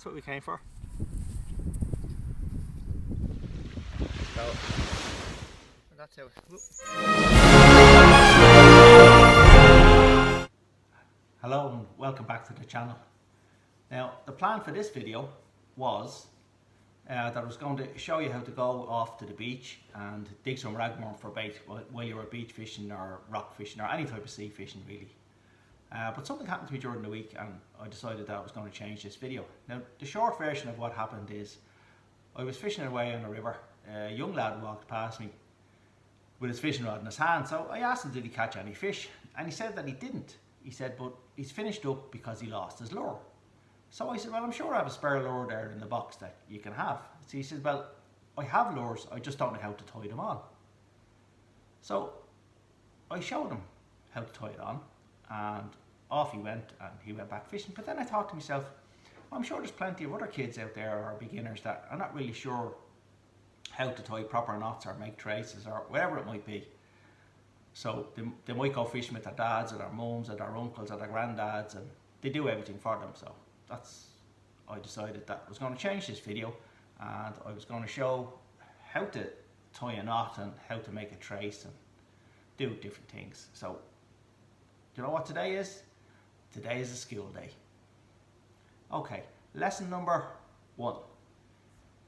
That's what we came for. So, that's how. Hello and welcome back to the channel. Now, the plan for this video was that I was going to show you how to go off to the beach and dig some ragworm for bait while you were beach fishing or rock fishing or any type of sea fishing really. But something happened to me during the week and I decided that I was going to change this video. Now, the short version of what happened is I was fishing away on the river. A young lad walked past me with his fishing rod in his hand, so I asked him did he catch any fish, and he said that he didn't. He said but he's finished up because he lost his lure. So I said, well, I'm sure I have a spare lure there in the box that you can have. So he said, well, I have lures, I just don't know how to tie them on. So I showed him how to tie it on and off he went and he went back fishing. But then I thought to myself, I'm sure there's plenty of other kids out there or beginners that are not really sure how to tie proper knots or make traces or whatever it might be. So they might go fishing with their dads or their mums or their uncles or their granddads, and they do everything for them. So I decided that I was going to change this video and I was going to show how to tie a knot and how to make a trace and do different things. So do you know what today is? Today is a school day. Okay, lesson number 1.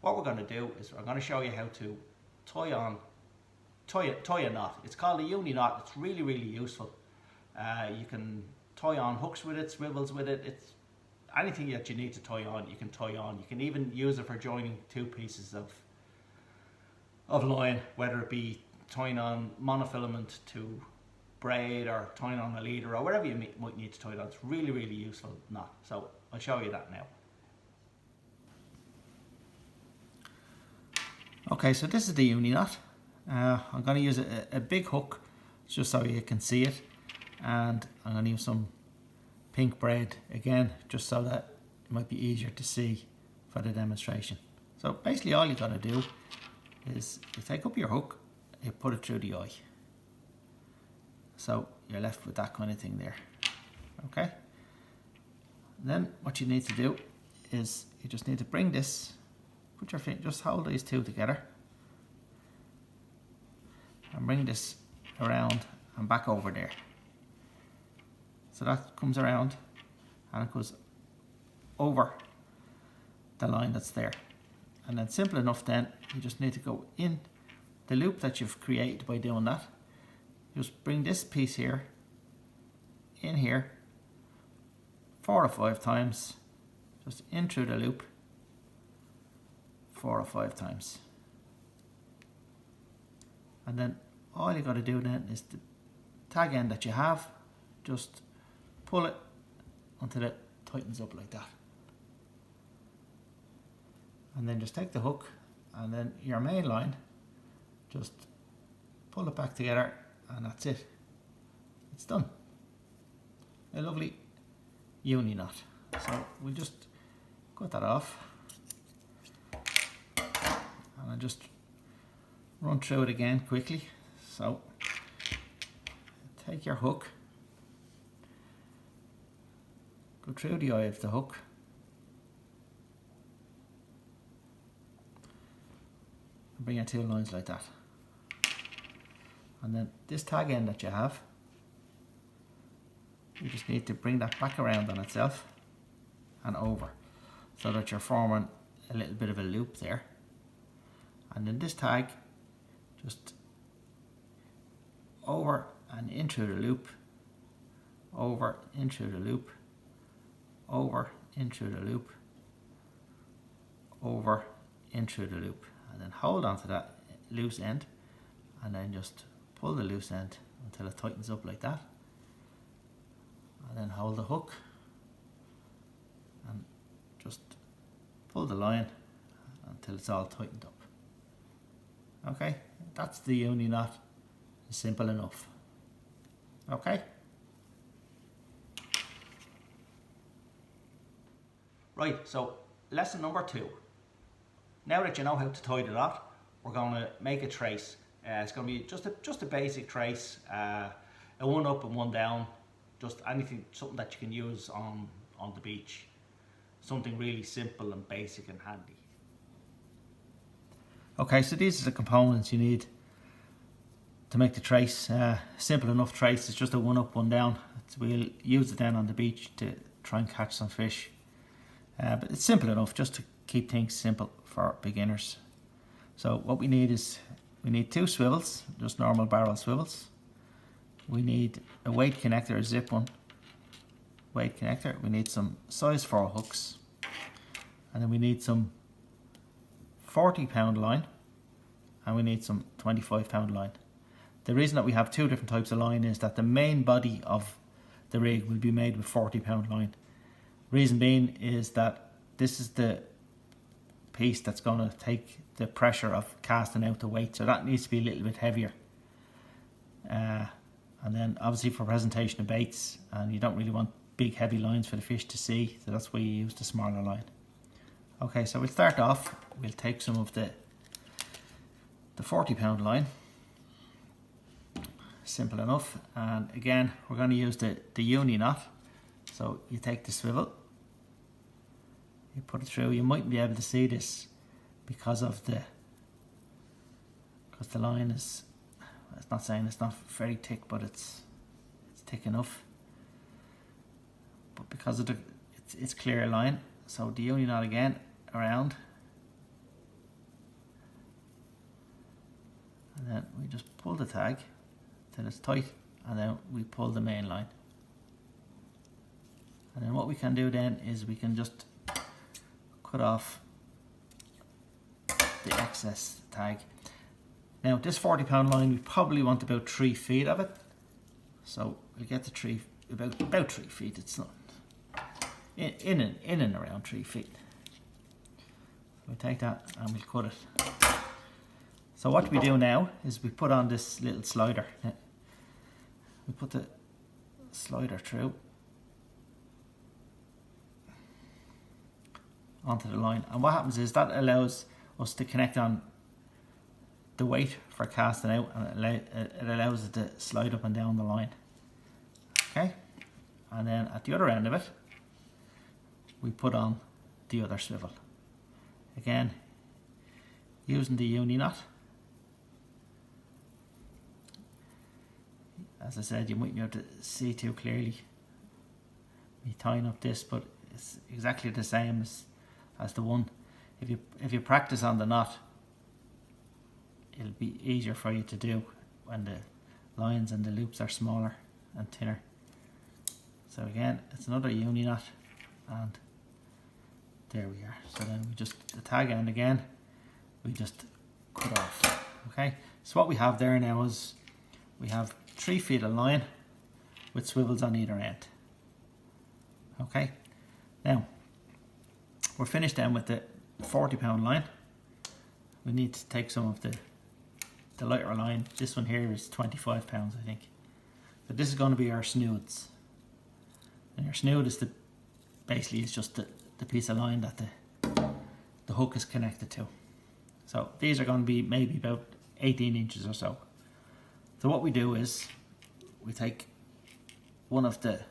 What we're going to do is we're going to show you how to tie a knot. It's called a Uni Knot. It's really, really useful. You can tie on hooks with it, swivels with it. It's anything that you need to tie on, you can tie on. You can even use it for joining two pieces of line, whether it be tying on monofilament to braid or tying on a leader or whatever you might need to tie it on. It's really, really useful knot. So I'll show you that now. Okay, so this is the Uni Knot. I'm going to use a big hook just so you can see it, and I'm going to use some pink braid again just so that it might be easier to see for the demonstration. So basically all you got to do is you take up your hook, you put it through the eye. So you're left with that kind of thing there. Okay. And then what you need to do is you just need to bring this, put your finger, just hold these two together and bring this around and back over there. So that comes around and it goes over the line that's there. And then simple enough then, you just need to go in the loop that you've created by doing that. Just bring this piece here, in here, 4 or 5 times, just in through the loop, 4 or 5 times. And then all you got to do then is the tag end that you have, just pull it until it tightens up like that. And then just take the hook and then your main line, just pull it back together and that's it. It's done. A lovely Uni knot. So we'll just cut that off and I'll just run through it again quickly. So take your hook, go through the eye of the hook, and bring your 2 lines like that. And then this tag end that you have, you just need to bring that back around on itself and over so that you're forming a little bit of a loop there. And then this tag, just over and in through the loop, over, in through the loop, over, in through the loop, over, in through the loop. And then hold on to that loose end and then just pull the loose end until it tightens up like that. And then hold the hook and just pull the line until it's all tightened up. Okay, that's the Uni knot. Simple enough. Okay. Right, so lesson number 2. Now that you know how to tie the knot, we're going to make a trace. It's going to be just a basic trace, a 1 up and 1 down, just anything, something that you can use on the beach. something really simple and basic and handy. Okay, so these are the components you need to make the trace. Simple enough trace, it's just a one up, one down. We'll use it then on the beach to try and catch some fish. But it's simple enough just to keep things simple for beginners. So what we need is, we need 2 swivels, just normal barrel swivels. We need a weight connector, a zip one weight connector. We need some size 4 hooks. And then we need some 40-pound line. And we need some 25-pound line. The reason that we have 2 different types of line is that the main body of the rig will be made with 40-pound line. Reason being is that this is the piece that's going to take the pressure of casting out the weight, so that needs to be a little bit heavier. And then obviously for presentation of baits, and you don't really want big heavy lines for the fish to see, so that's why you use the smaller line. Okay, so we'll start off, we'll take some of the 40-pound line. Simple enough, and again we're going to use the Uni Knot. So you take the swivel, you put it through. You mightn't be able to see this because the line is, it's not saying it's not very thick, but it's thick enough. But because of it's clear line, so the Uni Knot again around, and then we just pull the tag till it's tight, and then we pull the main line. And then what we can do then is we can just cut off the excess tag. Now this 40-pound line, we probably want about 3 feet of it. So we'll get the about 3 feet. It's not in and around 3 feet. So we take that and we'll cut it. So what we do now is we put on this little slider. We put the slider through onto the line, and what happens is that allows us to connect on the weight for casting out, and it allows it to slide up and down the line. Okay, and then at the other end of it we put on the other swivel, again using the Uni Knot. As I said, you mightn't be able to see too clearly me tying up this, but it's exactly the same as the one. If you practice on the knot, it'll be easier for you to do when the lines and the loops are smaller and thinner. So again, it's another Uni Knot, and there we are. So then we just, the tag end again, we just cut off. Okay, so what we have there now is we have 3 feet of line with swivels on either end. Okay, now we're finished then with the 40-pound line. We need to take some of the lighter line. This one here is 25 pounds, I think. But this is going to be our snoods. And your snood is basically it's just the piece of line that the hook is connected to. So these are going to be maybe about 18 inches or so. So what we do is we take one of the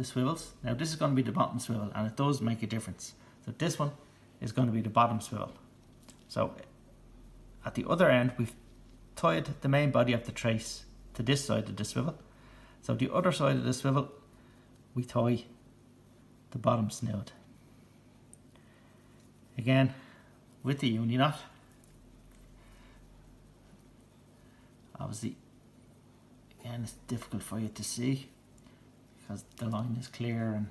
swivels. Now this is going to be the bottom swivel, and it does make a difference. So this one is going to be the bottom swivel. So at the other end we've tied the main body of the trace to this side of the swivel. So the other side of the swivel we tie the bottom snood. Again with the Uni Knot. Obviously, again, it's difficult for you to see because the line is clear, and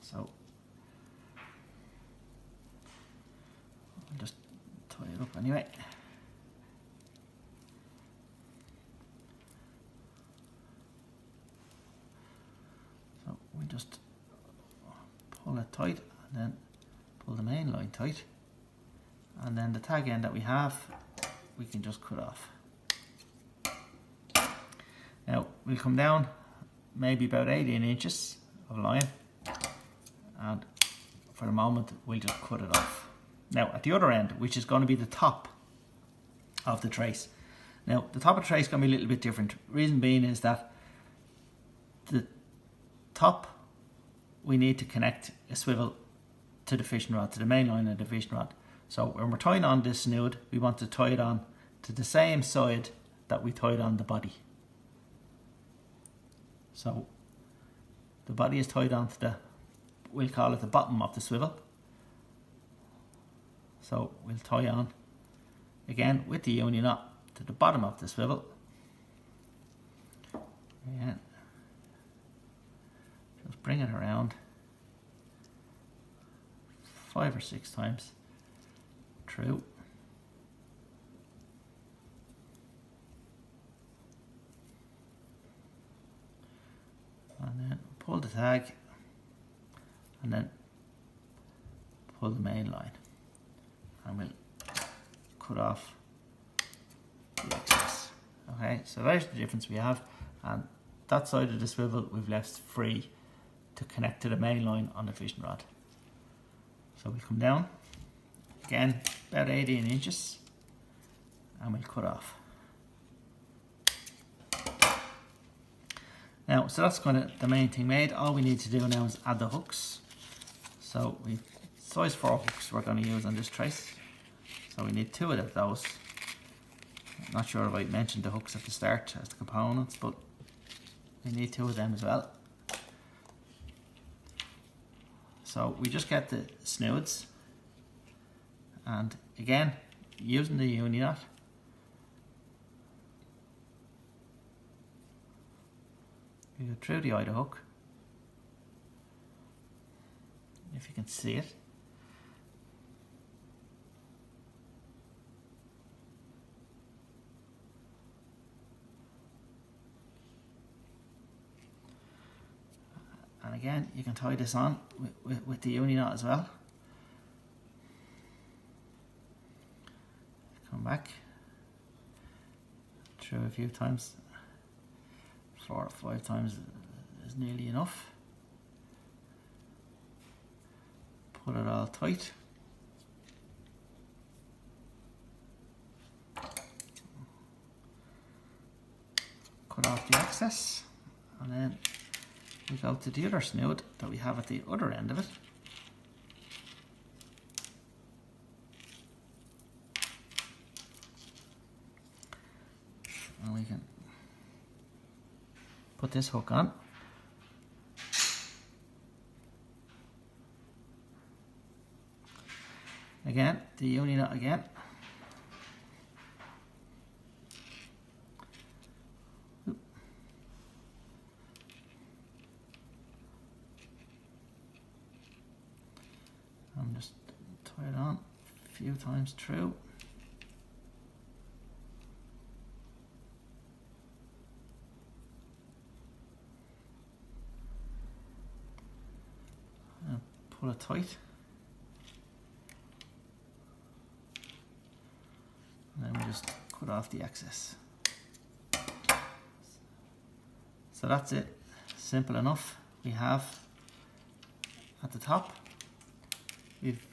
so I'll just tie it up anyway. So we just pull it tight and then pull the main line tight, and then the tag end that we have we can just cut off. Now we'll come down maybe about 18 inches of line, and for the moment we'll just cut it off. Now at the other end, which is going to be the top of the trace. Now the top of the trace is going to be a little bit different. Reason being is that the top we need to connect a swivel to the fishing rod, to the main line of the fishing rod. So when we're tying on this snood, we want to tie it on to the same side that we tied on the body. So the body is tied onto the, we'll call it the bottom of the swivel. So we'll tie on again with the uni knot to the bottom of the swivel. And just bring it around 5 or 6 times through. And then pull the tag and then pull the main line, and we'll cut off the excess. Okay, so there's the difference we have, and that side of the swivel we've left free to connect to the main line on the fishing rod. So we'll come down again about 18 inches and we'll cut off. Now, so that's kind of the main thing made. All we need to do now is add the hooks. So we've size 4 hooks we're going to use on this trace. So we need 2 of those. I'm not sure if I mentioned the hooks at the start as the components, but we need 2 of them as well. So we just get the snoods, and again, using the uni knot, you go through the eye of the hook, if you can see it. And again, you can tie this on with the uni knot as well. Come back through a few times. 4 or 5 times is nearly enough. Put it all tight. Cut off the excess, and then we go to the other snood that we have at the other end of it. And we can put this hook on. Again, the uni knot again. And just tie it on a few times through. And pull it tight. And then we just cut off the excess. So that's it, simple enough. We have at the top, we've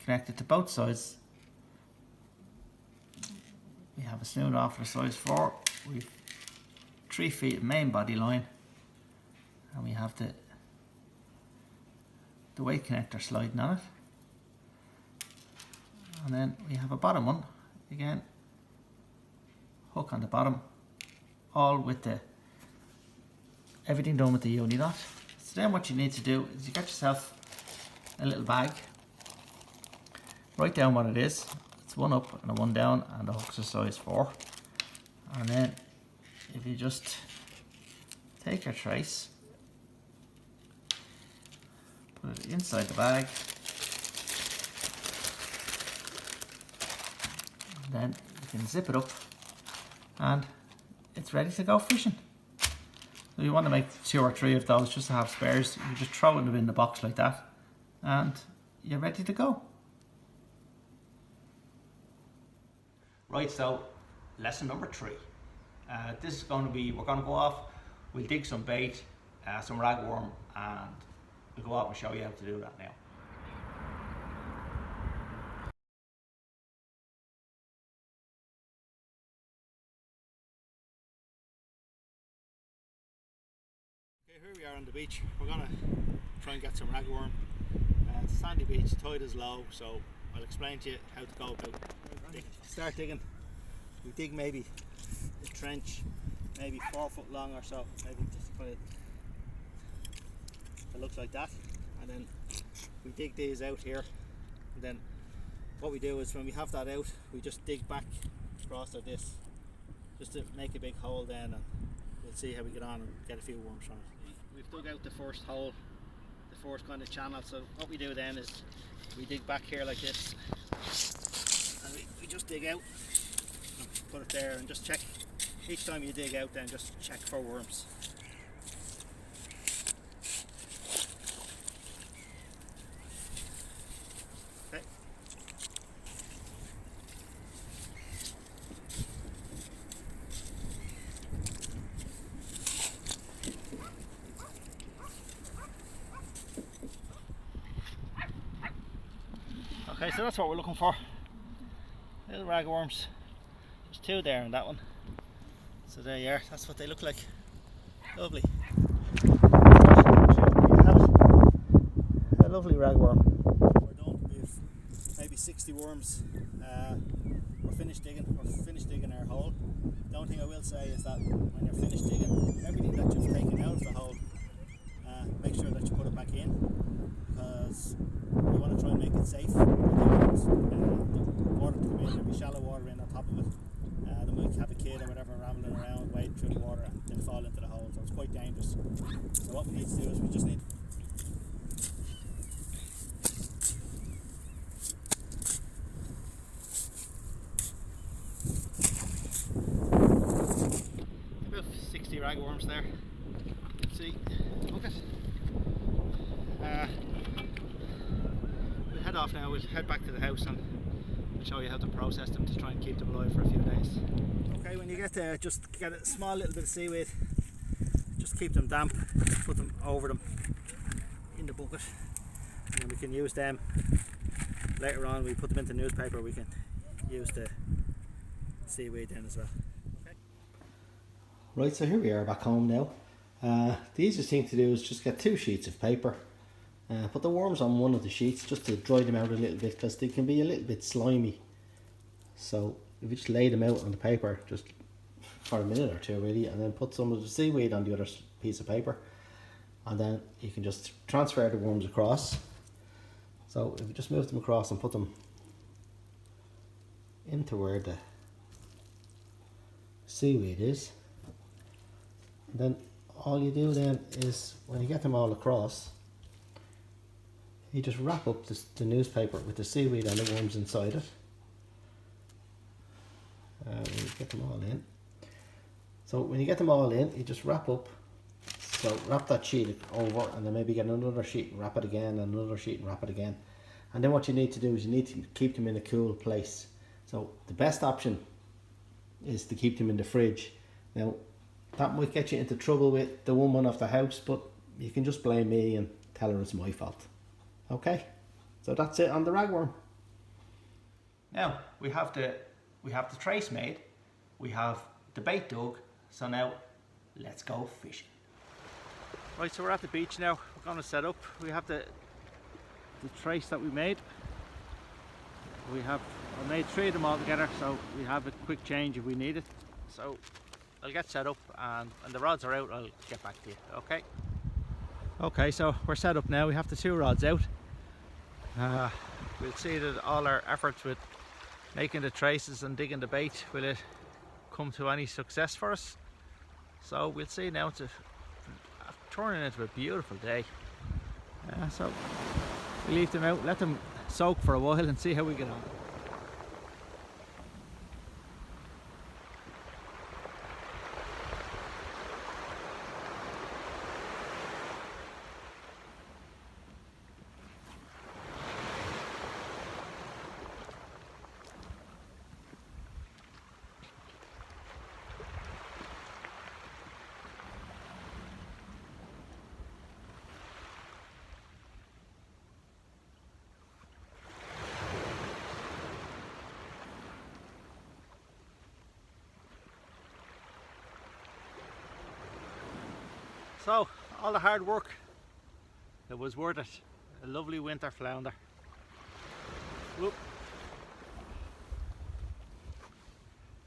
connected to both sides. We have a snood off for size 4. We've 3 feet of main body line, and we have the weight connector sliding on it. And then we have a bottom one. Again, hook on the bottom, all with the everything done with the uni knot. So then what you need to do is you get yourself a little bag, write down what it is. It's 1 up and a 1 down, and the hooks are size 4. And then if you just take your trace, put it inside the bag, then you can zip it up and it's ready to go fishing. So you want to make 2 or 3 of those just to have spares. You just throw them in the box like that and you're ready to go. Right, so lesson number 3. This is going to be, we're going to go off, we'll dig some bait, some ragworm, and we'll go out and show you how to do that now. Okay, here we are on the beach. We're gonna try and get some ragworm. It's a sandy beach, tide is low, so I'll explain to you how to go about start digging. We dig maybe a trench, maybe 4 foot long or so, maybe just kind of it looks like that, and then we dig these out here, and then what we do is when we have that out, we just dig back across like this, just to make a big hole then, and we'll see how we get on and get a few worms from it. We've dug out the first hole, the first kind of channel, so what we do then is we dig back here like this, and we just dig out and put it there, and just check, each time you dig out then just check for worms. Okay. Okay, so that's what we're looking for. Little ragworms. There's 2 there in that one. So there you are, that's what they look like. Lovely. A lovely ragworm. We're done with maybe 60 worms. We're finished digging our hole. The only thing I will say is that when you're finished digging, everything that you've taken out of the hole, make sure that you put it back in, because you want to try and make it safe. The water to come in, there'll be shallow water in on top of it. They might have a kid or whatever rambling around, wading through the water, and then fall into the hole, so it's quite dangerous. So what we need to do is we just need about 60 ragworms there. Let's see, look at. We'll head off now. We'll head back to the house and we'll show you how to process them to try and keep them alive for a few days. Okay, when you get there, just get a small little bit of seaweed. Just keep them damp. Put them over them in the bucket, and then we can use them later on. We put them into newspaper. We can use the seaweed then as well. Okay. Right, so here we are back home now. The easiest thing to do is just get 2 sheets of paper. Put the worms on one of the sheets just to dry them out a little bit, because they can be a little bit slimy. So if you just lay them out on the paper just for a minute or 2 really, and then put some of the seaweed on the other piece of paper, and then you can just transfer the worms across. So if you just move them across and put them into where the seaweed is, and then all you do then is, when you get them all across, you just wrap up the newspaper with the seaweed and the worms inside it. When you get them all in. So when you get them all in, you just wrap up. So wrap that sheet over, and then maybe get another sheet and wrap it again, and another sheet and wrap it again. And then what you need to do is you need to keep them in a cool place. So the best option is to keep them in the fridge. Now that might get you into trouble with the woman of the house, but you can just blame me and tell her it's my fault. Okay, so that's it on the ragworm. Now we have the trace made, we have the bait dug, so now let's go fishing. Right, so we're at the beach now. We're going to set up. We have the trace that we made. I made 3 of them all together, so we have a quick change if we need it. So I'll get set up, and when the rods are out, I'll get back to you. Okay. Okay, so we're set up now. We have the 2 rods out. We'll see that all our efforts with making the traces and digging the bait, will it come to any success for us? So we'll see now. It's turning into a beautiful day. So we leave them out, let them soak for a while, and see how we get on. So all the hard work It was worth it. A lovely winter flounder. Whoop.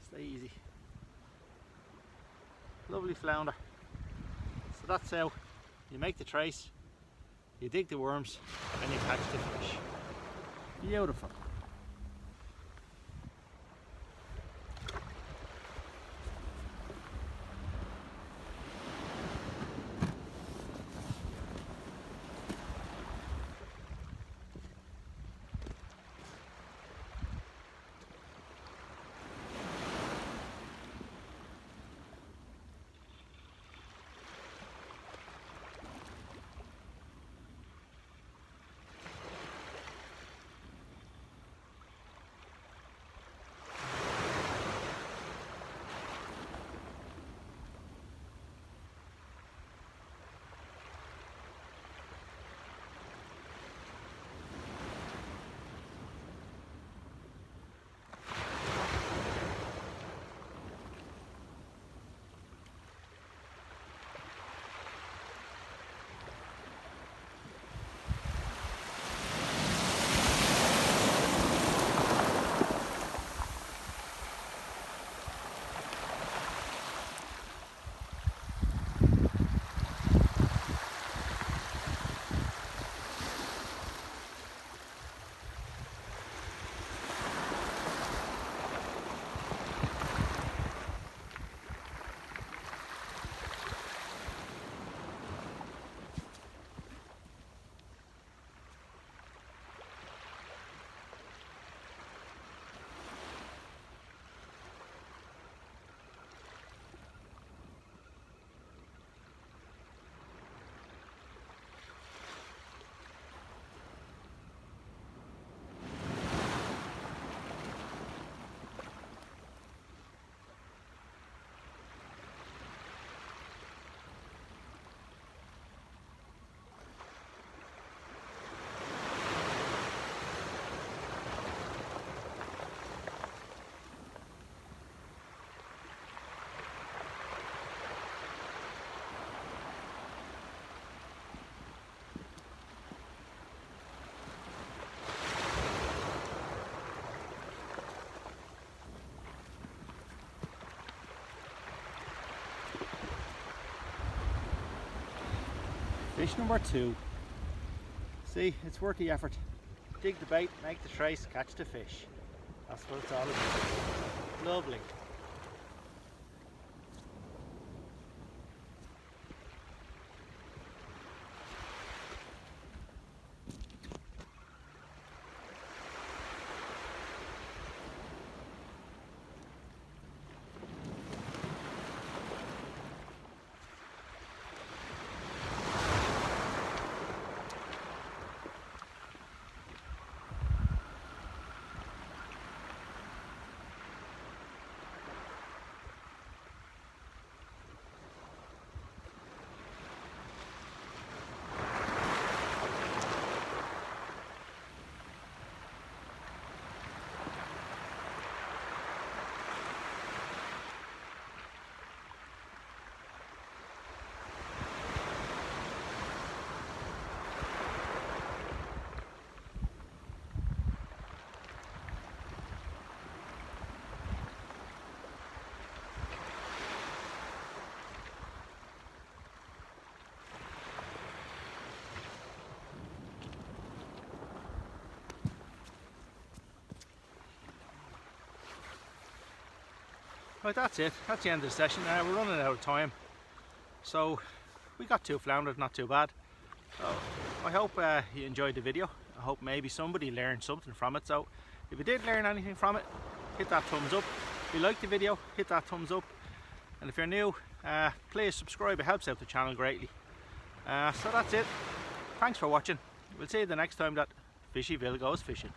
Stay easy. Lovely flounder. So that's how you make the trace, you dig the worms, and you catch the fish. Beautiful. Fish number 2. See, it's worth the effort. Dig the bait, make the trace, catch the fish. That's what it's all about. Lovely. Right, that's it. That's the end of the session. We're running out of time. So we got 2 flounders, not too bad. So I hope you enjoyed the video. I hope maybe somebody learned something from it. So if you did learn anything from it, hit that thumbs up. If you liked the video, hit that thumbs up. And if you're new, please subscribe. It helps out the channel greatly. So that's it. Thanks for watching. We'll see you the next time that Fishyville goes fishing.